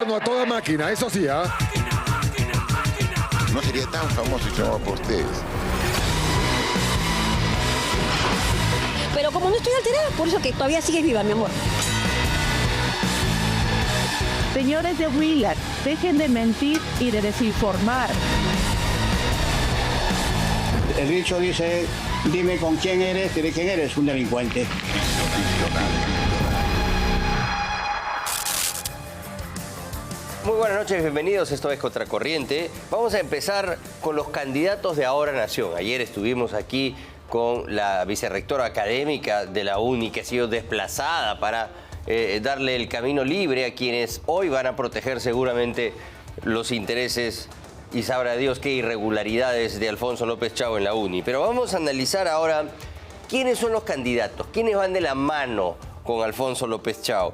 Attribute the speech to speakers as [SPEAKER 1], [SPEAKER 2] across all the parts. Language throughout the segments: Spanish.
[SPEAKER 1] No a toda máquina, eso sí, ¿ah?
[SPEAKER 2] No sería tan famoso si no por ustedes.
[SPEAKER 3] Pero como no estoy alterada, por eso que todavía sigues viva, mi amor.
[SPEAKER 4] Señores de Willard, dejen de mentir y de desinformar.
[SPEAKER 5] El dicho dice, dime con quién eres, diré quién eres, un delincuente.
[SPEAKER 6] Muy buenas noches, bienvenidos, esto es Contracorriente. Vamos a empezar con los candidatos de Ahora Nación. Ayer estuvimos aquí con la vicerrectora académica de la UNI, que ha sido desplazada para darle el camino libre a quienes hoy van a proteger seguramente los intereses y sabrá Dios qué irregularidades de Alfonso López Chao en la UNI. Pero vamos a analizar ahora quiénes son los candidatos, quiénes van de la mano con Alfonso López Chao.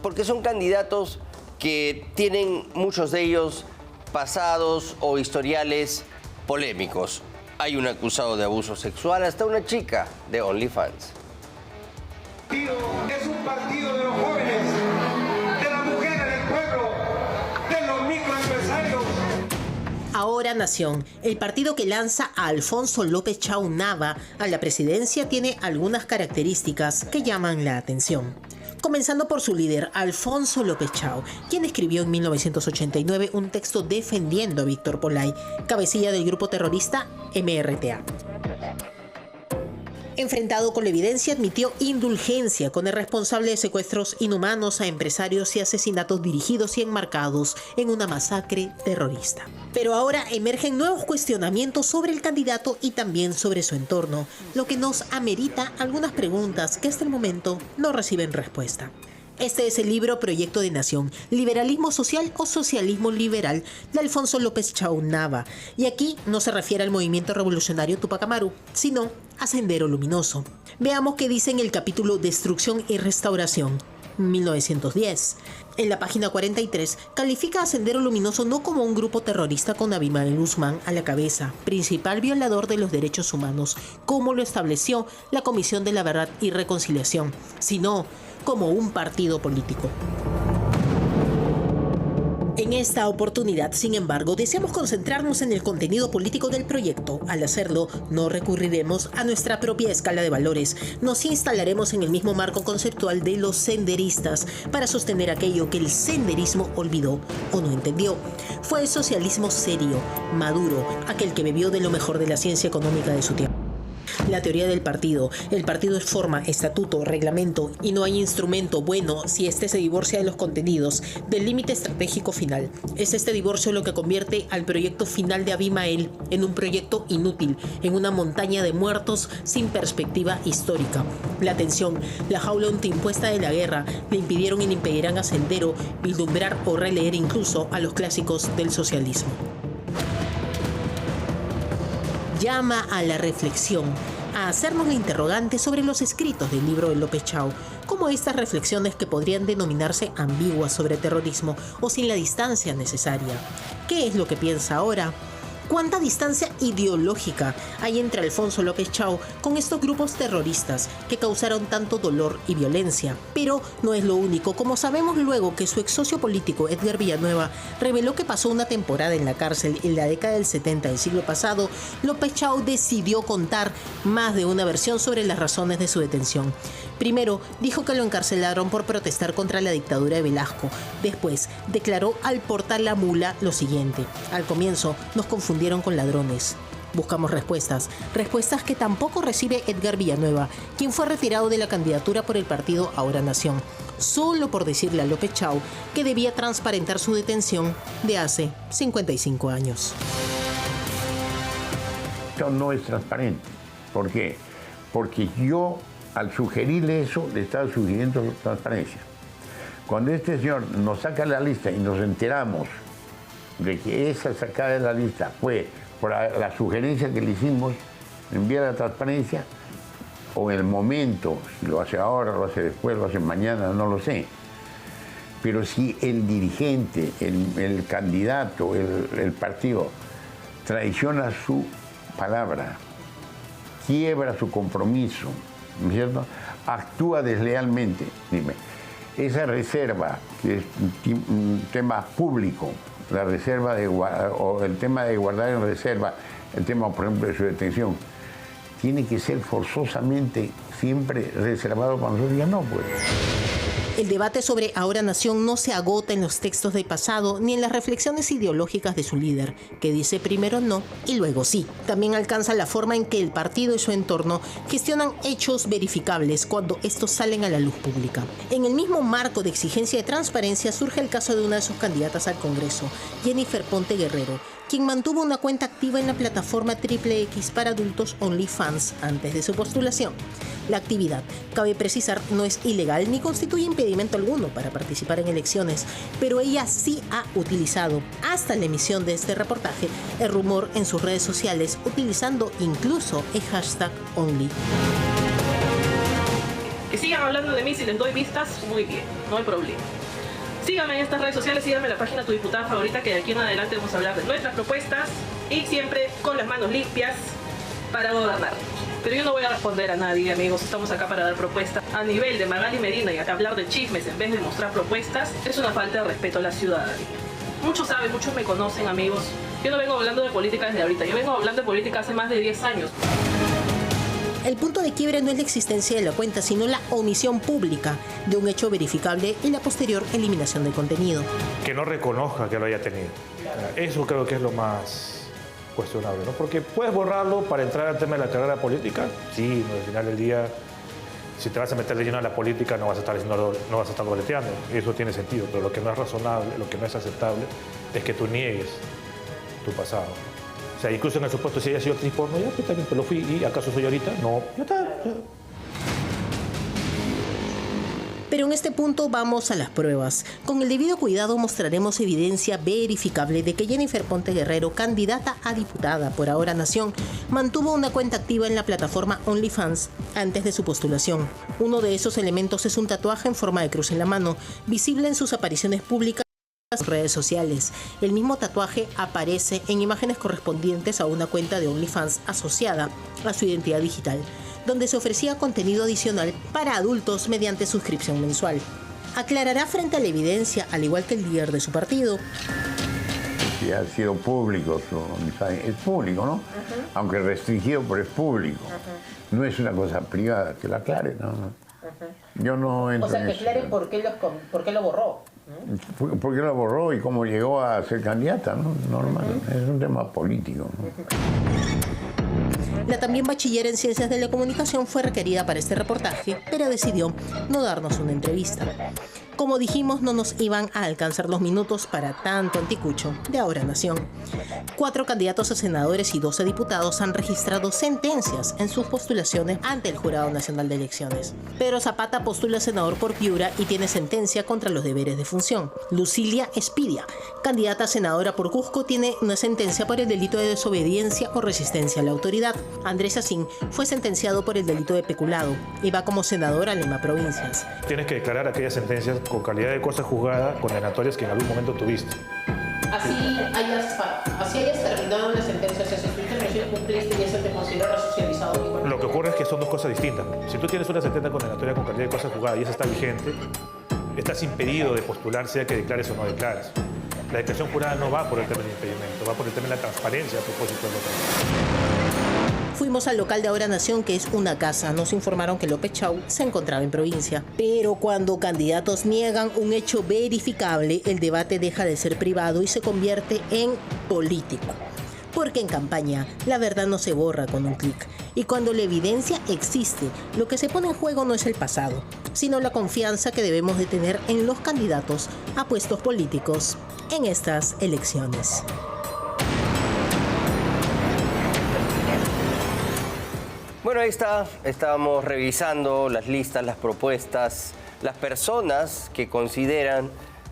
[SPEAKER 6] Porque son candidatos que tienen muchos de ellos pasados o historiales polémicos. Hay un acusado de abuso sexual, hasta una chica de OnlyFans.
[SPEAKER 7] Es un partido de los jóvenes, de las mujeres del pueblo, de los microempresarios.
[SPEAKER 8] Ahora Nación, el partido que lanza a Alfonso López Chao Nava a la presidencia, tiene algunas características que llaman la atención. Comenzando por su líder, Alfonso López Chao, quien escribió en 1989 un texto defendiendo a Víctor Polay, cabecilla del grupo terrorista MRTA. Enfrentado con la evidencia, admitió indulgencia con el responsable de secuestros inhumanos a empresarios y asesinatos dirigidos y enmarcados en una masacre terrorista. Pero ahora emergen nuevos cuestionamientos sobre el candidato y también sobre su entorno, lo que nos amerita algunas preguntas que hasta el momento no reciben respuesta. Este es el libro Proyecto de Nación, Liberalismo Social o Socialismo Liberal de Alfonso López Chao Nava. Y aquí no se refiere al movimiento revolucionario Tupac Amaru, sino a Sendero Luminoso. Veamos qué dice en el capítulo Destrucción y Restauración, 1910. En la página 43, califica a Sendero Luminoso no como un grupo terrorista con Abimael Guzmán a la cabeza, principal violador de los derechos humanos, como lo estableció la Comisión de la Verdad y Reconciliación, sino como un partido político. En esta oportunidad, sin embargo, deseamos concentrarnos en el contenido político del proyecto. Al hacerlo, no recurriremos a nuestra propia escala de valores. Nos instalaremos en el mismo marco conceptual de los senderistas para sostener aquello que el senderismo olvidó o no entendió. Fue el socialismo serio, maduro, aquel que bebió de lo mejor de la ciencia económica de su tiempo. La teoría del partido. El partido es forma, estatuto, reglamento y no hay instrumento bueno si este se divorcia de los contenidos, del límite estratégico final. Es este divorcio lo que convierte al proyecto final de Abimael en un proyecto inútil, en una montaña de muertos sin perspectiva histórica. La tensión, la jaula autoimpuesta de la guerra le impidieron y le impedirán a Sendero vislumbrar o releer incluso a los clásicos del socialismo. Llama a la reflexión, a hacernos la interrogante sobre los escritos del libro de López Chao, como estas reflexiones que podrían denominarse ambiguas sobre terrorismo o sin la distancia necesaria. ¿Qué es lo que piensa ahora? ¿Cuánta distancia ideológica hay entre Alfonso López Chao con estos grupos terroristas que causaron tanto dolor y violencia? Pero no es lo único. Como sabemos luego que su ex socio político Edgar Villanueva reveló que pasó una temporada en la cárcel en la década del 70 del siglo pasado, López Chao decidió contar más de una versión sobre las razones de su detención. Primero, dijo que lo encarcelaron por protestar contra la dictadura de Velasco. Después, declaró al portal La Mula lo siguiente: al comienzo nos confundieron con ladrones. Buscamos respuestas que tampoco recibe Edgar Villanueva, quien fue retirado de la candidatura por el partido Ahora Nación, solo por decirle a López Chao que debía transparentar su detención de hace 55 años.
[SPEAKER 9] Esto no es transparente. ¿Por qué? Porque yo, al sugerirle eso, le estaba sugiriendo transparencia. Cuando este señor nos saca la lista y nos enteramos de que esa sacada de la lista fue por la sugerencia que le hicimos, enviar la transparencia, o en el momento, si lo hace ahora, lo hace después, lo hace mañana, no lo sé. Pero si el dirigente, el candidato, el partido traiciona su palabra, quiebra su compromiso, ¿no es cierto?, actúa deslealmente, dime, esa reserva, que es un tema público, la reserva o el tema de guardar en reserva, el tema, por ejemplo, de su detención, tiene que ser forzosamente siempre reservado para nosotros. Ya no, pues.
[SPEAKER 8] El debate sobre Ahora Nación no se agota en los textos del pasado ni en las reflexiones ideológicas de su líder, que dice primero no y luego sí. También alcanza la forma en que el partido y su entorno gestionan hechos verificables cuando estos salen a la luz pública. En el mismo marco de exigencia de transparencia surge el caso de una de sus candidatas al Congreso, Jennifer Ponte Guerrero, quien mantuvo una cuenta activa en la plataforma XXX para adultos OnlyFans antes de su postulación. La actividad, cabe precisar, no es ilegal ni constituye impedimento alguno para participar en elecciones, pero ella sí ha utilizado, hasta la emisión de este reportaje, el rumor en sus redes sociales, utilizando incluso el hashtag Only.
[SPEAKER 10] Que sigan hablando de mí si les doy vistas, muy bien, no hay problema. Síganme en estas redes sociales, síganme en la página Tu Diputada Favorita, que de aquí en adelante vamos a hablar de nuestras propuestas y siempre con las manos limpias para gobernar. Pero yo no voy a responder a nadie, amigos, estamos acá para dar propuestas. A nivel de Magali Medina y hablar de chismes en vez de mostrar propuestas es una falta de respeto a la ciudadanía. Muchos saben, muchos me conocen, amigos. Yo no vengo hablando de política desde ahorita, yo vengo hablando de política hace más de 10 años.
[SPEAKER 8] El punto de quiebre no es la existencia de la cuenta, sino la omisión pública de un hecho verificable y la posterior eliminación del contenido.
[SPEAKER 11] Que no reconozca que lo haya tenido. Eso creo que es lo más cuestionable, ¿no? Porque puedes borrarlo para entrar al tema de la carrera política. Sí, al final del día, si te vas a meter de lleno a la política, no vas a estar boleteando. Eso tiene sentido, pero lo que no es razonable, lo que no es aceptable, es que tú niegues tu pasado. O sea, incluso en el supuesto, si haya sido actriz porno, ya, pues también lo fui, ¿y acaso soy ahorita? No, ya está. Ya.
[SPEAKER 8] Pero en este punto vamos a las pruebas. Con el debido cuidado mostraremos evidencia verificable de que Jennifer Ponte Guerrero, candidata a diputada por Ahora Nación, mantuvo una cuenta activa en la plataforma OnlyFans antes de su postulación. Uno de esos elementos es un tatuaje en forma de cruz en la mano, visible en sus apariciones públicas en redes sociales. El mismo tatuaje aparece en imágenes correspondientes a una cuenta de OnlyFans asociada a su identidad digital, donde se ofrecía contenido adicional para adultos mediante suscripción mensual. Aclarará frente a la evidencia, al igual que el líder de su partido.
[SPEAKER 9] Si ha sido público, es público, ¿no? Aunque restringido, pero es público. No es una cosa privada, que la aclare, ¿no? Yo no entro.
[SPEAKER 8] O sea, que aclare por qué lo borró.
[SPEAKER 9] ¿Por qué lo borró y cómo llegó a ser candidata? ¿No? Normal, es un tema político, ¿no?
[SPEAKER 8] La también bachiller en Ciencias de la Comunicación fue requerida para este reportaje, pero decidió no darnos una entrevista. Como dijimos, no nos iban a alcanzar los minutos para tanto anticucho de Ahora Nación. 4 candidatos a senadores y 12 diputados han registrado sentencias en sus postulaciones ante el Jurado Nacional de Elecciones. Pedro Zapata postula senador por Piura y tiene sentencia contra los deberes de función. Lucilia Espidia, candidata a senadora por Cusco, tiene una sentencia por el delito de desobediencia o resistencia a la autoridad. Andrés Asín fue sentenciado por el delito de peculado y va como senador a Lima Provincias.
[SPEAKER 11] Tienes que declarar aquellas sentencias con calidad de cosa juzgada, condenatorias que en algún momento tuviste.
[SPEAKER 8] Así hayas terminado la sentencia, o sea, si tú te cumpliste y eso te considera resocializado.
[SPEAKER 11] Lo que ocurre es que son dos cosas distintas. Si tú tienes una sentencia condenatoria con calidad de cosa juzgada y esa está vigente, estás impedido de postular, sea que declares o no declares. La declaración jurada no va por el tema del impedimento, va por el tema de la transparencia a propósito del otro.
[SPEAKER 8] Fuimos al local de Ahora Nación, que es una casa. Nos informaron que López Chau se encontraba en provincia. Pero cuando candidatos niegan un hecho verificable, el debate deja de ser privado y se convierte en político. Porque en campaña, la verdad no se borra con un clic. Y cuando la evidencia existe, lo que se pone en juego no es el pasado, sino la confianza que debemos de tener en los candidatos a puestos políticos en estas elecciones.
[SPEAKER 6] Bueno, ahí está. Estábamos revisando las listas, las propuestas, las personas que consideran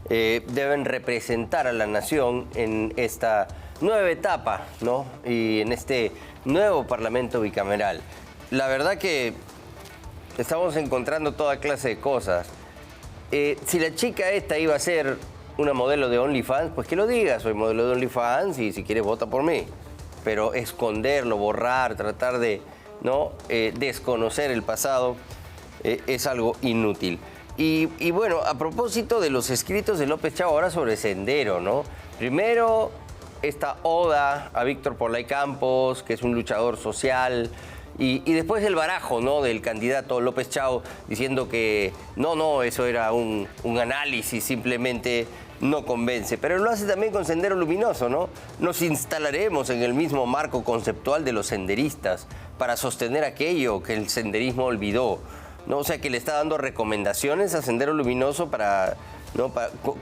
[SPEAKER 6] deben representar a la nación en esta nueva etapa, ¿no? Y en este nuevo Parlamento bicameral. La verdad que estamos encontrando toda clase de cosas. Si la chica esta iba a ser una modelo de OnlyFans, pues que lo diga, soy modelo de OnlyFans y si quieres vota por mí. Pero esconderlo, borrar, tratar de... ¿no? Desconocer el pasado es algo inútil. Y bueno, a propósito de los escritos de López Chao ahora sobre Sendero, ¿no? Primero, esta oda a Víctor Porlay Campos, que es un luchador social, y después el barajo, ¿no?, del candidato López Chao diciendo que no, eso era un análisis, simplemente no convence. Pero lo hace también con Sendero Luminoso, ¿no? Nos instalaremos en el mismo marco conceptual de los senderistas para sostener aquello que el senderismo olvidó, ¿no? O sea, que le está dando recomendaciones a Sendero Luminoso para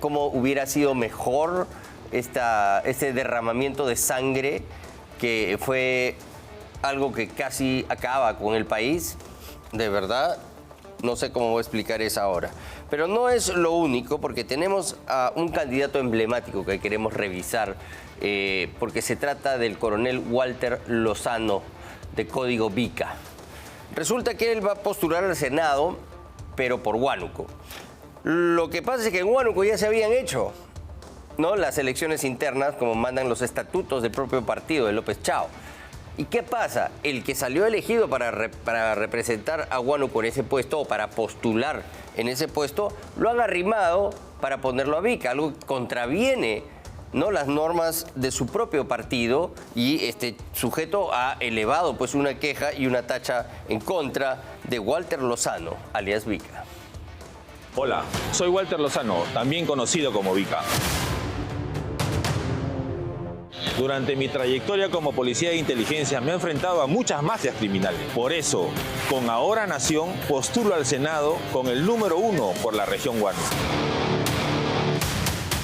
[SPEAKER 6] cómo hubiera sido mejor este derramamiento de sangre, que fue algo que casi acaba con el país. De verdad, no sé cómo voy a explicar eso ahora. Pero no es lo único, porque tenemos a un candidato emblemático que queremos revisar, porque se trata del coronel Walter Lozano, de Código Vica. Resulta que él va a postular al Senado, pero por Huánuco. Lo que pasa es que en Huánuco ya se habían hecho, ¿no?, las elecciones internas, como mandan los estatutos del propio partido de López Chao. ¿Y qué pasa? El que salió elegido para representar a Huánuco en ese puesto, o para postular en ese puesto, lo han arrimado para ponerlo a Vica, algo que contraviene, ¿no?, las normas de su propio partido, y este sujeto ha elevado pues una queja y una tacha en contra de Walter Lozano, alias Vica.
[SPEAKER 12] Hola, soy Walter Lozano, también conocido como Vica. Durante mi trayectoria como policía de inteligencia me he enfrentado a muchas mafias criminales. Por eso, con Ahora Nación, postulo al Senado con el número 1 por la región Huánuco.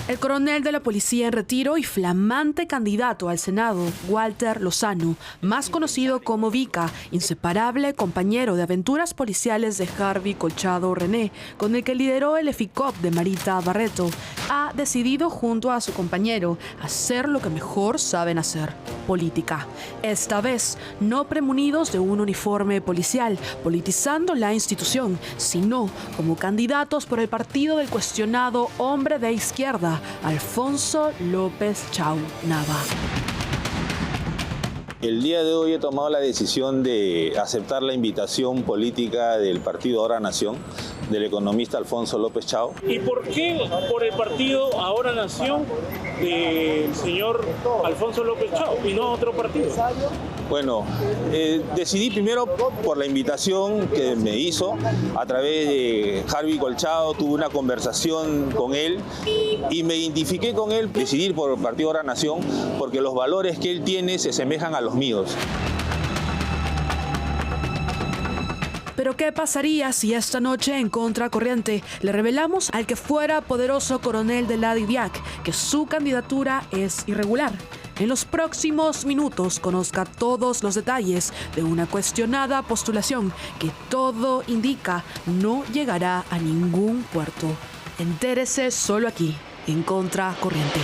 [SPEAKER 13] El coronel de la policía en retiro y flamante candidato al Senado, Walter Lozano, más conocido como Vica, inseparable compañero de aventuras policiales de Harvey Colchado René, con el que lideró el EFICOP de Marita Barreto, ha decidido junto a su compañero hacer lo que mejor saben hacer: política. Esta vez, no premunidos de un uniforme policial, politizando la institución, sino como candidatos por el partido del cuestionado hombre de izquierda, Alfonso López Chao Nava.
[SPEAKER 12] El día de hoy he tomado la decisión de aceptar la invitación política del partido Ahora Nación, del economista Alfonso López Chao.
[SPEAKER 14] ¿Y por qué por el partido Ahora Nación del señor Alfonso López Chao y no otro partido?
[SPEAKER 12] Bueno, decidí primero por la invitación que me hizo a través de Harvey Colchado, tuve una conversación con él y me identifiqué con él. Decidí por el partido Ahora Nación porque los valores que él tiene se asemejan a los míos.
[SPEAKER 13] Pero ¿qué pasaría si esta noche en Contracorriente le revelamos al que fuera poderoso coronel de la DIVIAC que su candidatura es irregular? En los próximos minutos conozca todos los detalles de una cuestionada postulación que todo indica no llegará a ningún puerto. Entérese solo aquí, en Contracorriente.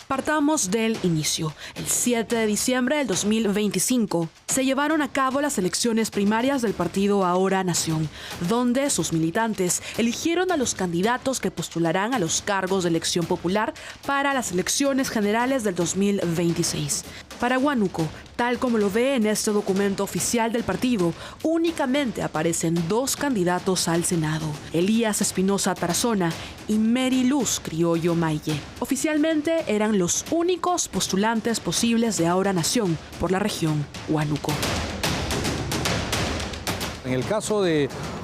[SPEAKER 13] Partamos del inicio. El 7 de diciembre del 2025 se llevaron a cabo las elecciones primarias del partido Ahora Nación, donde sus militantes eligieron a los candidatos que postularán a los cargos de elección popular para las elecciones generales del 2026. Para Huánuco, tal como lo ve en este documento oficial del partido, únicamente aparecen 2 candidatos al Senado: Elías Espinosa Tarazona y Mary Luz Criollo Maille. Oficialmente eran los únicos postulantes posibles de Ahora Nación por la región Huánuco.
[SPEAKER 15] En el caso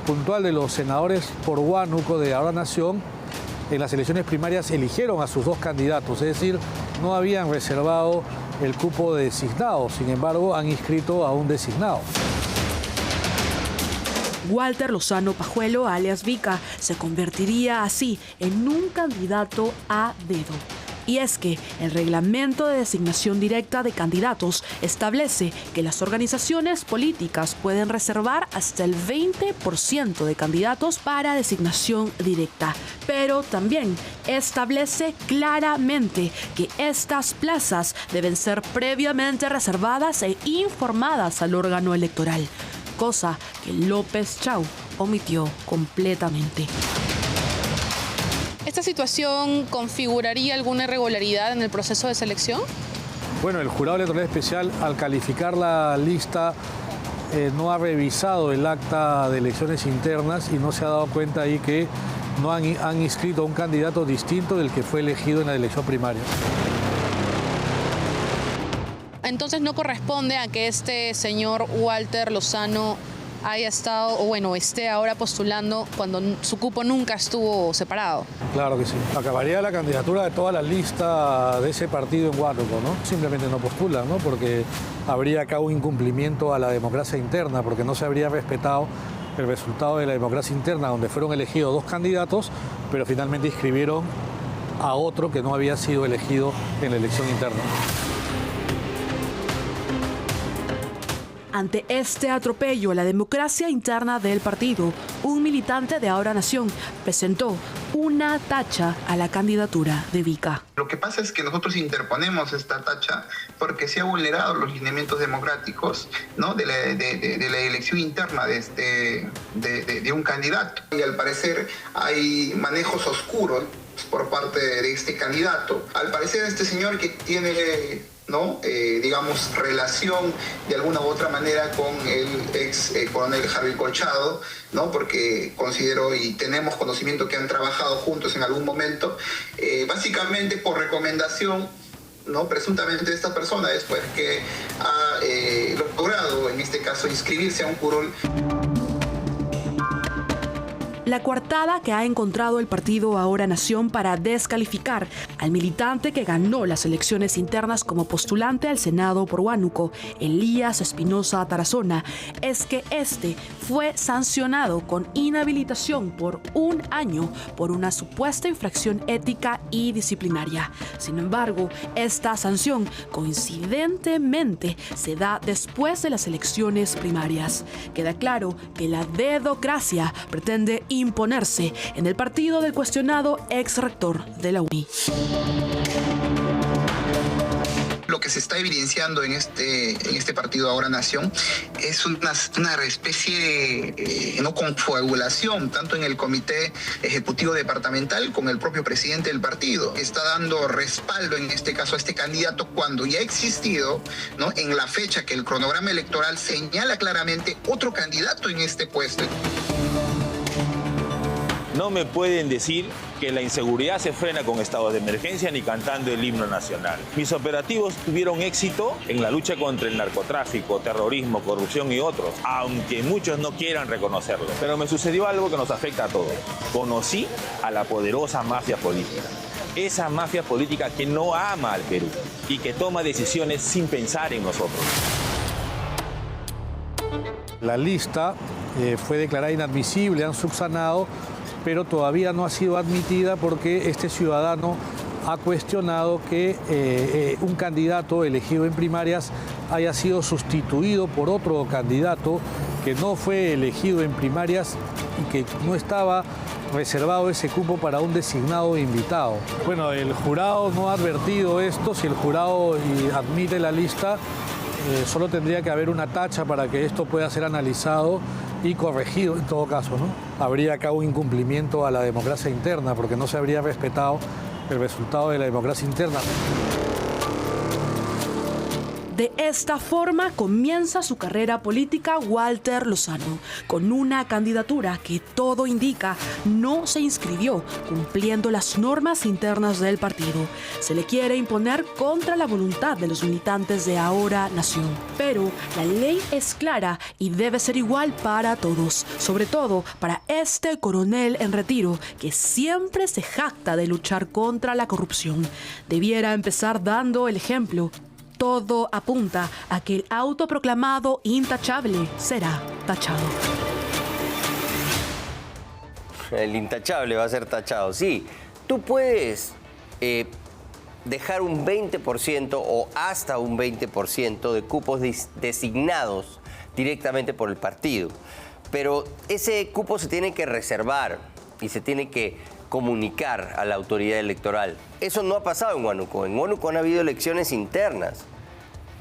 [SPEAKER 15] puntual de los senadores por Huánuco de Ahora Nación, en las elecciones primarias eligieron a sus 2 candidatos, es decir, no habían reservado el cupo de designado, sin embargo han inscrito a un designado.
[SPEAKER 13] Walter Lozano Pajuelo, alias Vica, se convertiría así en un candidato a dedo. Y es que el reglamento de designación directa de candidatos establece que las organizaciones políticas pueden reservar hasta el 20% de candidatos para designación directa, pero también establece claramente que estas plazas deben ser previamente reservadas e informadas al órgano electoral, cosa que López Chao omitió completamente.
[SPEAKER 16] ¿Esta situación configuraría alguna irregularidad en el proceso de selección?
[SPEAKER 15] Bueno, el Jurado Electoral Especial, al calificar la lista no ha revisado el acta de elecciones internas y no se ha dado cuenta ahí que no han inscrito a un candidato distinto del que fue elegido en la elección primaria.
[SPEAKER 16] Entonces no corresponde a que este señor Walter Lozano haya estado, o bueno, esté ahora postulando cuando su cupo nunca estuvo separado.
[SPEAKER 15] Claro que sí. Acabaría la candidatura de toda la lista de ese partido en Huánuco, ¿no? Simplemente no postulan, ¿no? Porque habría acá un incumplimiento a la democracia interna, porque no se habría respetado el resultado de la democracia interna, donde fueron elegidos 2 candidatos, pero finalmente inscribieron a otro que no había sido elegido en la elección interna.
[SPEAKER 13] Ante este atropello a la democracia interna del partido, un militante de Ahora Nación presentó una tacha a la candidatura de Vica.
[SPEAKER 17] Lo que pasa es que nosotros interponemos esta tacha porque se han vulnerado los lineamientos democráticos, ¿no? de la elección interna de un candidato. Y al parecer hay manejos oscuros por parte de este candidato. Al parecer este señor que tiene digamos, relación de alguna u otra manera con el ex coronel Harvey Colchado, ¿no? Porque considero y tenemos conocimiento que han trabajado juntos en algún momento, básicamente por recomendación, ¿no? Presuntamente de esta persona, después que ha logrado, en este caso, inscribirse a un curul.
[SPEAKER 13] La coartada que ha encontrado el partido Ahora Nación para descalificar al militante que ganó las elecciones internas como postulante al Senado por Huánuco, Elías Espinosa Tarazona, es que este fue sancionado con inhabilitación por 1 año por una supuesta infracción ética y disciplinaria. Sin embargo, esta sanción coincidentemente se da después de las elecciones primarias. Queda claro que la dedocracia pretende imponerse en el partido del cuestionado ex rector de la UNI.
[SPEAKER 17] Lo que se está evidenciando en este partido Ahora Nación es una especie de confabulación, tanto en el comité ejecutivo departamental como el propio presidente del partido. Está dando respaldo en este caso a este candidato cuando ya ha existido, ¿no? En la fecha que el cronograma electoral señala claramente otro candidato en este puesto.
[SPEAKER 12] No me pueden decir que la inseguridad se frena con estados de emergencia ni cantando el himno nacional. Mis operativos tuvieron éxito en la lucha contra el narcotráfico, terrorismo, corrupción y otros, aunque muchos no quieran reconocerlo. Pero me sucedió algo que nos afecta a todos. Conocí a la poderosa mafia política. Esa mafia política que no ama al Perú y que toma decisiones sin pensar en nosotros.
[SPEAKER 15] La lista fue declarada inadmisible, han subsanado, pero todavía no ha sido admitida porque este ciudadano ha cuestionado que un candidato elegido en primarias haya sido sustituido por otro candidato que no fue elegido en primarias y que no estaba reservado ese cupo para un designado invitado. Bueno, el jurado no ha advertido esto. Si el jurado admite la lista, solo tendría que haber una tacha para que esto pueda ser analizado y corregido en todo caso, ¿no? Habría acá un incumplimiento a la democracia interna porque no se habría respetado el resultado de la democracia interna.
[SPEAKER 13] De esta forma comienza su carrera política Walter Lozano, con una candidatura que todo indica no se inscribió cumpliendo las normas internas del partido. Se le quiere imponer contra la voluntad de los militantes de Ahora Nación. Pero la ley es clara y debe ser igual para todos, sobre todo para este coronel en retiro que siempre se jacta de luchar contra la corrupción. Debiera empezar dando el ejemplo. Todo apunta a que el autoproclamado intachable será tachado.
[SPEAKER 6] El intachable va a ser tachado, sí. Tú puedes dejar un 20% o hasta un 20% de cupos designados directamente por el partido. Pero ese cupo se tiene que reservar y se tiene que comunicar a la autoridad electoral. Eso no ha pasado en Huánuco. En Huánuco han habido elecciones internas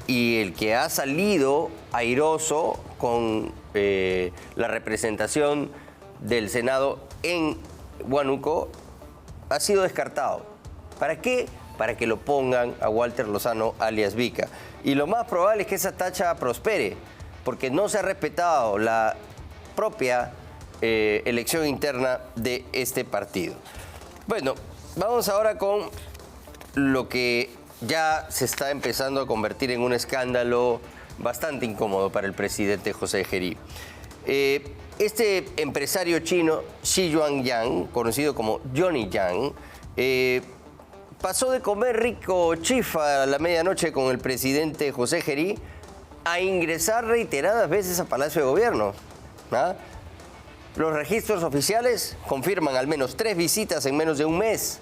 [SPEAKER 6] y el que ha salido airoso con la representación del Senado en Huánuco ha sido descartado. ¿Para qué? Para que lo pongan a Walter Lozano alias Vica. Y lo más probable es que esa tacha prospere, porque no se ha respetado la propia elección interna de este partido. Bueno, vamos ahora con lo que ya se está empezando a convertir en un escándalo bastante incómodo para el presidente José Gerí. Este empresario chino, Xi Yuanyang, conocido como Johnny Yang, pasó de comer rico chifa a la medianoche con el presidente José Gerí a ingresar reiteradas veces a Palacio de Gobierno. ¿Ah? Los registros oficiales confirman al menos 3 visitas en menos de un mes,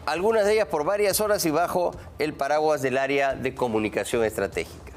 [SPEAKER 6] algunas de ellas por varias horas y bajo el paraguas del área de comunicación estratégica.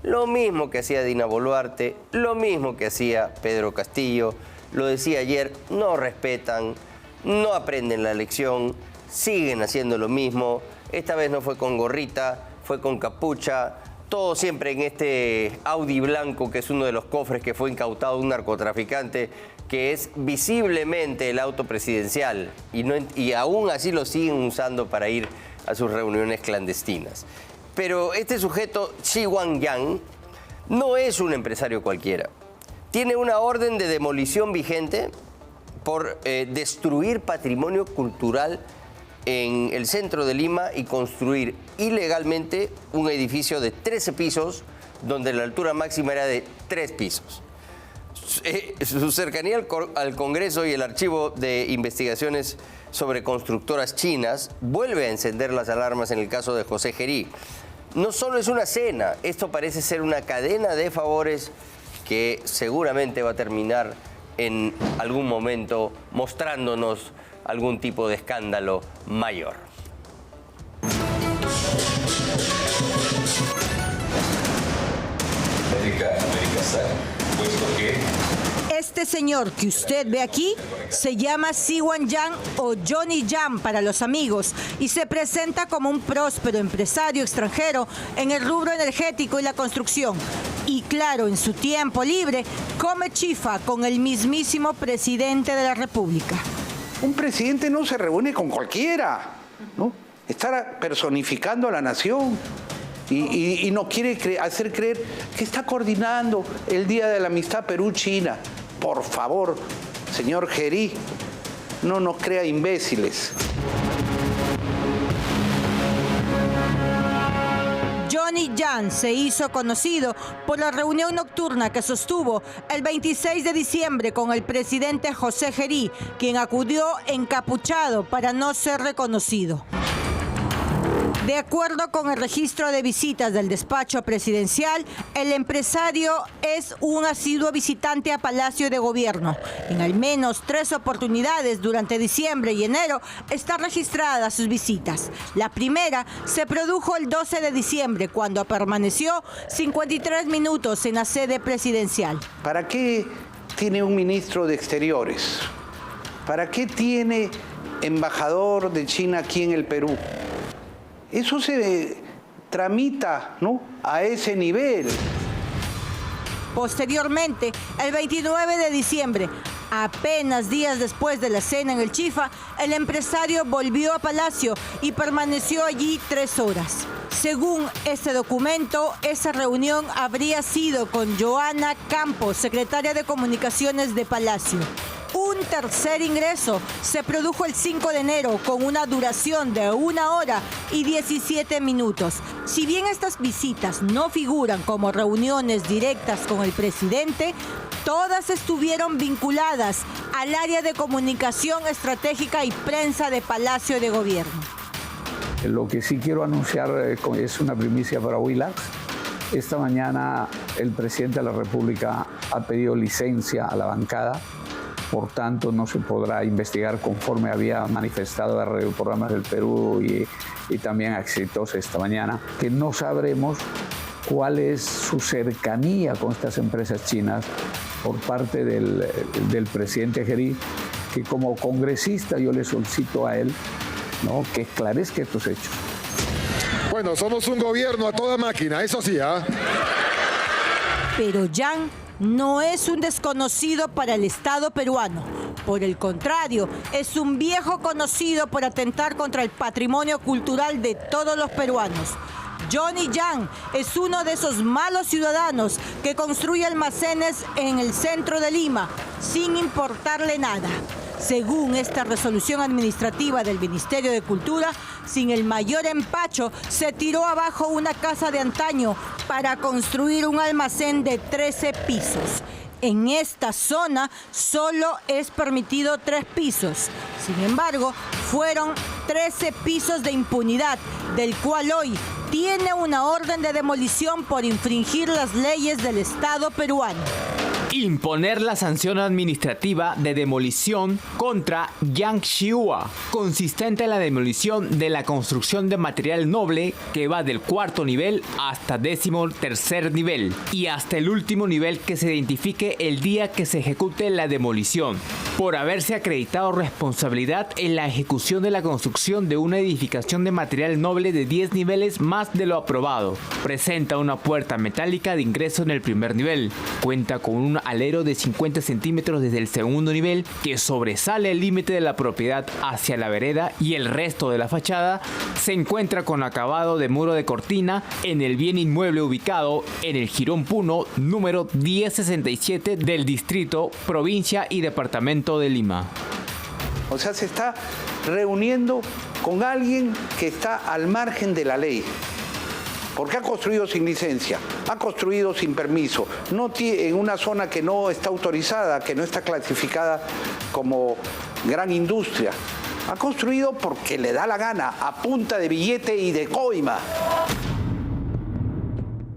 [SPEAKER 6] Lo mismo que hacía Dina Boluarte, lo mismo que hacía Pedro Castillo, lo decía ayer, no respetan, no aprenden la lección, siguen haciendo lo mismo. Esta vez no fue con gorrita, fue con capucha, todo siempre en este Audi blanco, que es uno de los cofres que fue incautado de un narcotraficante, que es visiblemente el auto presidencial, y aún así lo siguen usando para ir a sus reuniones clandestinas. Pero este sujeto, Xi Yuanyang, no es un empresario cualquiera. Tiene una orden de demolición vigente por destruir patrimonio cultural en el centro de Lima y construir ilegalmente un edificio de 13 pisos, donde la altura máxima era de 3 pisos. Su cercanía al Congreso y el Archivo de Investigaciones sobre Constructoras Chinas vuelve a encender las alarmas en el caso de José Gerí. No solo es una cena, esto parece ser una cadena de favores que seguramente va a terminar en algún momento mostrándonos algún tipo de escándalo mayor.
[SPEAKER 18] Este señor que usted ve aquí se llama Xi Yuanyang o Johnny Yang para los amigos y se presenta como un próspero empresario extranjero en el rubro energético y la construcción. Y claro, en su tiempo libre come chifa con el mismísimo presidente de la República.
[SPEAKER 5] Un presidente no se reúne con cualquiera, ¿no? Está personificando a la nación y nos quiere hacer creer que está coordinando el Día de la Amistad Perú-China. Por favor, señor Gerí, no nos crea imbéciles.
[SPEAKER 18] Johnny Yang se hizo conocido por la reunión nocturna que sostuvo el 26 de diciembre con el presidente José Gerí, quien acudió encapuchado para no ser reconocido. De acuerdo con el registro de visitas del despacho presidencial, el empresario es un asiduo visitante a Palacio de Gobierno. En al menos 3 oportunidades durante diciembre y enero están registradas sus visitas. La primera se produjo el 12 de diciembre, cuando permaneció 53 minutos en la sede presidencial.
[SPEAKER 5] ¿Para qué tiene un ministro de Exteriores? ¿Para qué tiene embajador de China aquí en el Perú? Eso se tramita, ¿no?, a ese nivel.
[SPEAKER 18] Posteriormente, el 29 de diciembre, apenas días después de la cena en el Chifa, el empresario volvió a Palacio y permaneció allí 3 horas. Según este documento, esa reunión habría sido con Joana Campos, secretaria de Comunicaciones de Palacio. Un tercer ingreso se produjo el 5 de enero con una duración de 1 hora y 17 minutos. Si bien estas visitas no figuran como reuniones directas con el presidente, todas estuvieron vinculadas al área de comunicación estratégica y prensa de Palacio de Gobierno.
[SPEAKER 19] Lo que sí quiero anunciar es una primicia para Willax. Esta mañana el presidente de la República ha pedido licencia a la bancada. Por tanto, no se podrá investigar conforme había manifestado a Radio Programas del Perú y también a Exitosa esta mañana, que no sabremos cuál es su cercanía con estas empresas chinas por parte del presidente Gerí, que como congresista yo le solicito a él, ¿no?, que esclarezca estos hechos.
[SPEAKER 1] Bueno, somos un gobierno a toda máquina, eso sí, ¿ah?
[SPEAKER 18] Pero Yang no es un desconocido para el Estado peruano. Por el contrario, es un viejo conocido por atentar contra el patrimonio cultural de todos los peruanos. Johnny Yang es uno de esos malos ciudadanos que construye almacenes en el centro de Lima sin importarle nada. Según esta resolución administrativa del Ministerio de Cultura, sin el mayor empacho, se tiró abajo una casa de antaño para construir un almacén de 13 pisos. En esta zona solo es permitido 3 pisos. Sin embargo, fueron 13 pisos de impunidad, del cual hoy tiene una orden de demolición por infringir las leyes del Estado peruano.
[SPEAKER 20] Imponer la sanción administrativa de demolición contra Yang Xiua, consistente en la demolición de la construcción de material noble que va del 4º nivel hasta 13º nivel y hasta el último nivel que se identifique el día que se ejecute la demolición, por haberse acreditado responsabilidad en la ejecución de la construcción de una edificación de material noble de 10 niveles más de lo aprobado. Presenta una puerta metálica de ingreso en el primer nivel. Cuenta con un alero de 50 centímetros desde el segundo nivel que sobresale el límite de la propiedad hacia la vereda, y el resto de la fachada se encuentra con acabado de muro de cortina en el bien inmueble ubicado en el Jirón Puno número 1067 del distrito, provincia y departamento de Lima.
[SPEAKER 5] O sea, se está reuniendo con alguien que está al margen de la ley. Porque ha construido sin licencia, ha construido sin permiso, en una zona que no está autorizada, que no está clasificada como gran industria. Ha construido porque le da la gana, a punta de billete y de coima.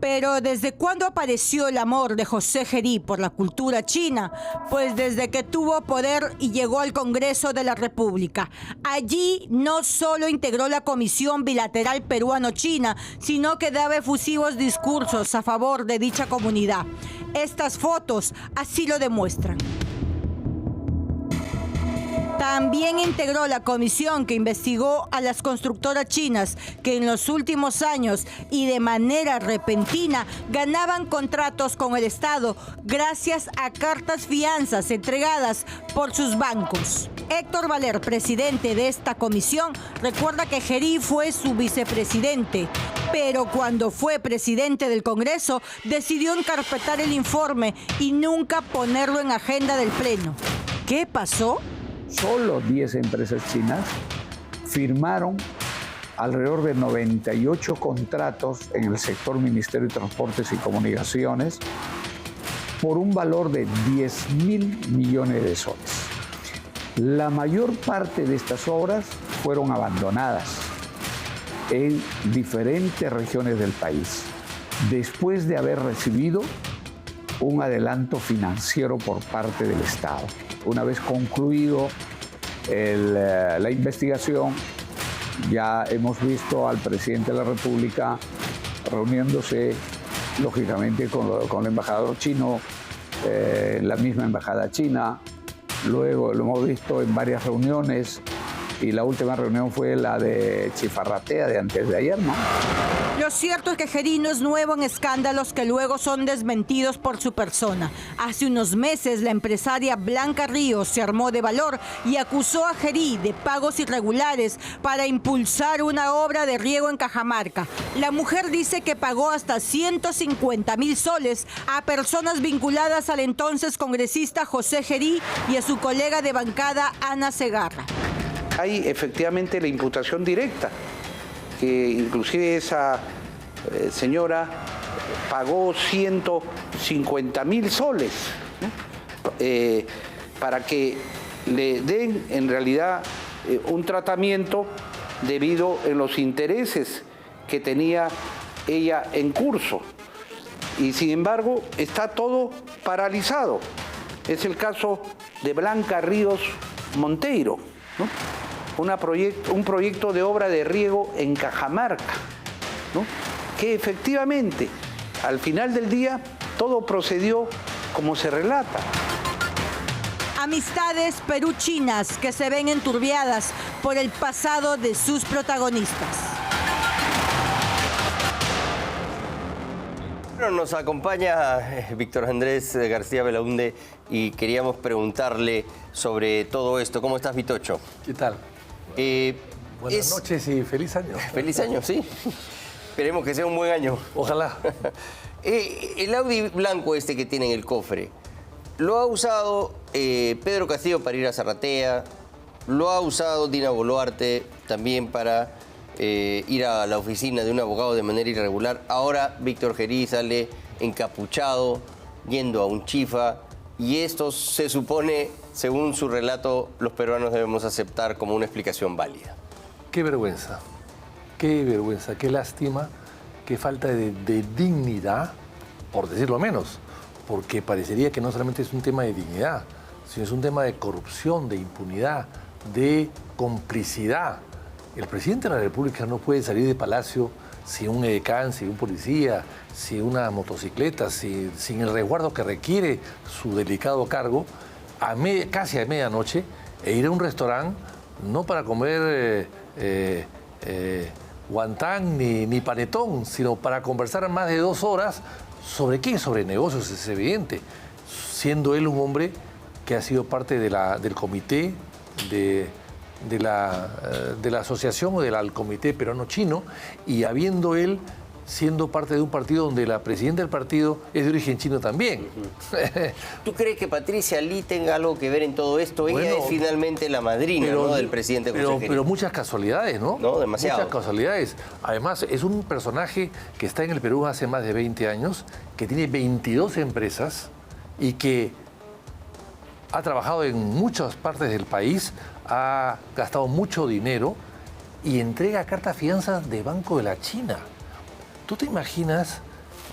[SPEAKER 18] Pero ¿desde cuándo apareció el amor de José Gerí por la cultura china? Pues desde que tuvo poder y llegó al Congreso de la República. Allí no solo integró la Comisión Bilateral Peruano-China, sino que daba efusivos discursos a favor de dicha comunidad. Estas fotos así lo demuestran. También integró la comisión que investigó a las constructoras chinas que en los últimos años y de manera repentina ganaban contratos con el Estado gracias a cartas fianzas entregadas por sus bancos. Héctor Valer, presidente de esta comisión, recuerda que Gerí fue su vicepresidente, pero cuando fue presidente del Congreso decidió encarpetar el informe y nunca ponerlo en agenda del Pleno. ¿Qué pasó?
[SPEAKER 19] Solo 10 empresas chinas firmaron alrededor de 98 contratos en el sector Ministerio de Transportes y Comunicaciones por un valor de 10.000 millones de soles. La mayor parte de estas obras fueron abandonadas en diferentes regiones del país, después de haber recibido un adelanto financiero por parte del Estado. Una vez concluido la investigación, ya hemos visto al presidente de la República reuniéndose, lógicamente, con el embajador chino, la misma embajada china. Luego lo hemos visto en varias reuniones y la última reunión fue la de Chifarratea de antes de ayer, ¿no?
[SPEAKER 18] Lo cierto es que Gerí no es nuevo en escándalos que luego son desmentidos por su persona. Hace unos meses la empresaria Blanca Ríos se armó de valor y acusó a Gerí de pagos irregulares para impulsar una obra de riego en Cajamarca. La mujer dice que pagó hasta 150.000 soles a personas vinculadas al entonces congresista José Gerí y a su colega de bancada Ana Segarra.
[SPEAKER 5] Hay efectivamente la imputación directa, que inclusive esa señora pagó 150.000 soles, ¿no? Para que le den en realidad un tratamiento debido a los intereses que tenía ella en curso. Y sin embargo está todo paralizado. Es el caso de Blanca Ríos Monteiro, ¿no? Un proyecto de obra de riego en Cajamarca, ¿no? Que efectivamente, al final del día, todo procedió como se relata.
[SPEAKER 18] Amistades Perú-chinas que se ven enturbiadas por el pasado de sus protagonistas.
[SPEAKER 6] Bueno, nos acompaña Víctor Andrés García Belaunde y queríamos preguntarle sobre todo esto. ¿Cómo estás, Vitocho?
[SPEAKER 21] ¿Qué tal? Buenas noches y feliz año.
[SPEAKER 6] Feliz año, sí. Esperemos que sea un buen año.
[SPEAKER 15] Ojalá.
[SPEAKER 6] El Audi blanco este que tiene en el cofre, lo ha usado Pedro Castillo para ir a Zarratea, lo ha usado Dina Boluarte también para ir a la oficina de un abogado de manera irregular. Ahora Víctor Jerí sale encapuchado, yendo a un chifa, y esto se supone, según su relato, los peruanos debemos aceptar como una explicación válida.
[SPEAKER 15] Qué vergüenza, qué lástima, qué falta de dignidad, por decirlo menos, porque parecería que no solamente es un tema de dignidad, sino es un tema de corrupción, de impunidad, de complicidad. El presidente de la República no puede salir de Palacio sin un edecán, sin un policía, sin una motocicleta, sin el resguardo que requiere su delicado cargo, casi a medianoche, e ir a un restaurante no para comer guantán ni panetón, sino para conversar más de 2 horas. ¿Sobre qué? Sobre negocios, es evidente. Siendo él un hombre que ha sido parte del comité de la asociación o del comité peruano-chino, y habiendo él siendo parte de un partido donde la presidenta del partido es de origen chino también.
[SPEAKER 6] ¿Tú crees que Patricia Lee tenga algo que ver en todo esto? Ella es finalmente la madrina, ¿no?, del presidente José Jerí.
[SPEAKER 15] Pero muchas casualidades, ¿no?
[SPEAKER 6] No, demasiado.
[SPEAKER 15] Muchas casualidades. Además, es un personaje que está en el Perú hace más de 20 años, que tiene 22 empresas y que ha trabajado en muchas partes del país, ha gastado mucho dinero y entrega cartas fianzas de Banco de la China. ¿Tú te imaginas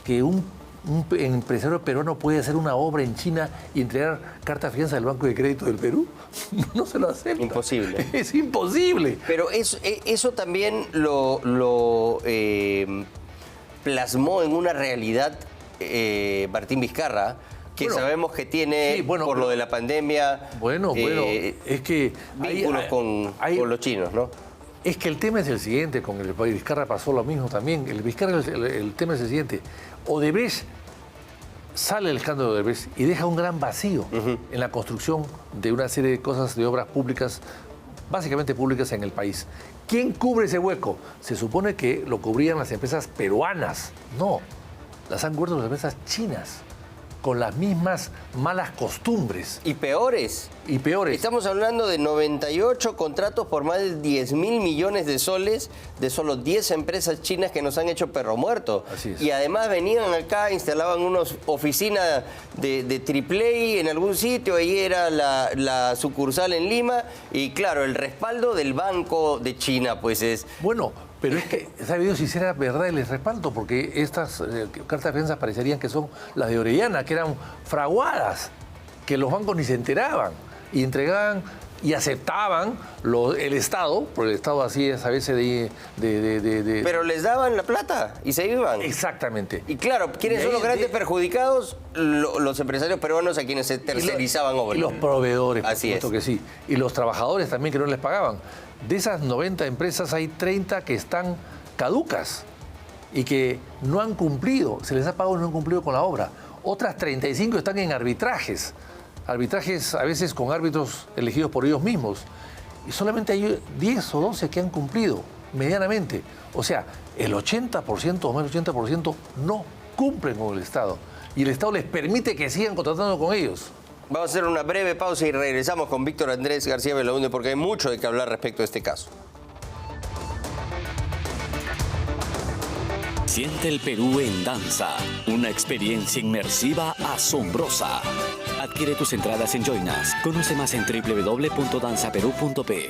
[SPEAKER 15] que un empresario peruano puede hacer una obra en China y entregar carta fianza del Banco de Crédito del Perú? No se lo acepta.
[SPEAKER 6] Imposible.
[SPEAKER 15] Es imposible.
[SPEAKER 6] Pero eso también lo plasmó en una realidad Martín Vizcarra, que sabemos que tiene, por lo de la pandemia,
[SPEAKER 15] es que
[SPEAKER 6] vínculos con los chinos, ¿no?
[SPEAKER 15] Es que el tema es el siguiente, con el Vizcarra pasó lo mismo también. El tema es el siguiente. Odebrecht, sale el escándalo de Odebrecht y deja un gran vacío en la construcción de una serie de cosas, de obras públicas, básicamente públicas en el país. ¿Quién cubre ese hueco? Se supone que lo cubrían las empresas peruanas. No, las han cubierto las empresas chinas, con las mismas malas costumbres.
[SPEAKER 6] Y peores. Estamos hablando de 98 contratos por más de 10.000 millones de soles de solo 10 empresas chinas que nos han hecho perro muerto.
[SPEAKER 15] Así es.
[SPEAKER 6] Y además venían acá, instalaban una oficina de AAA en algún sitio, ahí era la sucursal en Lima, y claro, el respaldo del Banco de China, pues es...
[SPEAKER 15] Bueno, pero es que, ¿sabe si era verdad el respaldo? Porque estas cartas de fianza parecerían que son las de Orellana, que eran fraguadas, que los bancos ni se enteraban, y entregaban y aceptaban el Estado, porque el Estado así es a veces de...
[SPEAKER 6] Pero les daban la plata y se iban.
[SPEAKER 15] Exactamente.
[SPEAKER 6] Y claro, ¿quiénes son los grandes perjudicados? Los empresarios peruanos a quienes se tercerizaban obras.
[SPEAKER 15] Y los proveedores, por
[SPEAKER 6] Así
[SPEAKER 15] supuesto
[SPEAKER 6] es.
[SPEAKER 15] que sí. Y los trabajadores también, que no les pagaban. De esas 90 empresas hay 30 que están caducas y que no han cumplido, se les ha pagado y no han cumplido con la obra. Otras 35 están en arbitrajes a veces con árbitros elegidos por ellos mismos. Y solamente hay 10 o 12 que han cumplido medianamente. O sea, el 80% o más del 80% no cumplen con el Estado. Y el Estado les permite que sigan contratando con ellos.
[SPEAKER 6] Vamos a hacer una breve pausa y regresamos con Víctor Andrés García Belaúnde, porque hay mucho de qué hablar respecto a este caso.
[SPEAKER 21] Siente el Perú en danza, una experiencia inmersiva asombrosa. Adquiere tus entradas en Joinas. Conoce más en www.danzaperú.pe.